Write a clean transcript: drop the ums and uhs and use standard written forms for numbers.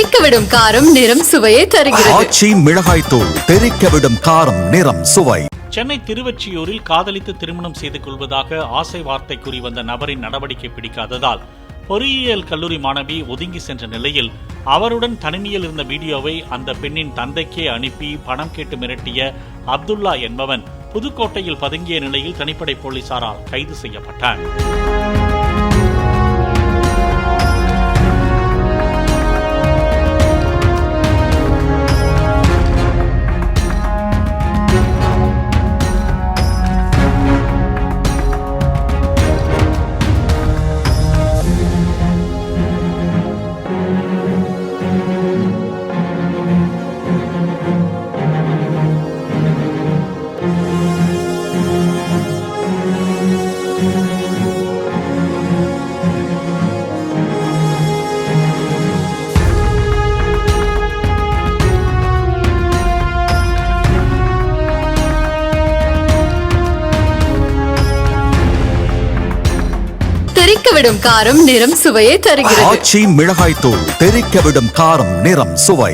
தெறிக்கவிடும் காரம் நிறம் சுவையை தருகிறது. ஆச்சி மிளகாய் தூள் தெறிக்கவிடும் காரம் நிறம் சுவை. சென்னை திருவொற்றியூரில் காதலித்து திருமணம் செய்து கொள்வதாக ஆசை வார்த்தை கூறி வந்த நபரின் நடவடிக்கை பிடிக்காததால் பொறியியல் கல்லூரி மாணவி ஒதுங்கி சென்ற நிலையில் அவருடன் தனிமையில் இருந்த வீடியோவை அந்த பெண்ணின் தந்தைக்கே அனுப்பி பணம் கேட்டு மிரட்டிய அப்துல்லா என்பவன் புதுக்கோட்டையில் பதுங்கிய நிலையில் தனிப்படை போலீசாரால் கைது செய்யப்பட்டார். தெறிக்கவிடும் காரம் நிறம் சுவையை தருகிறது. ஆச்சி மிளகாய் தூள் தெறிக்கவிடும் காரம் நிறம் சுவை.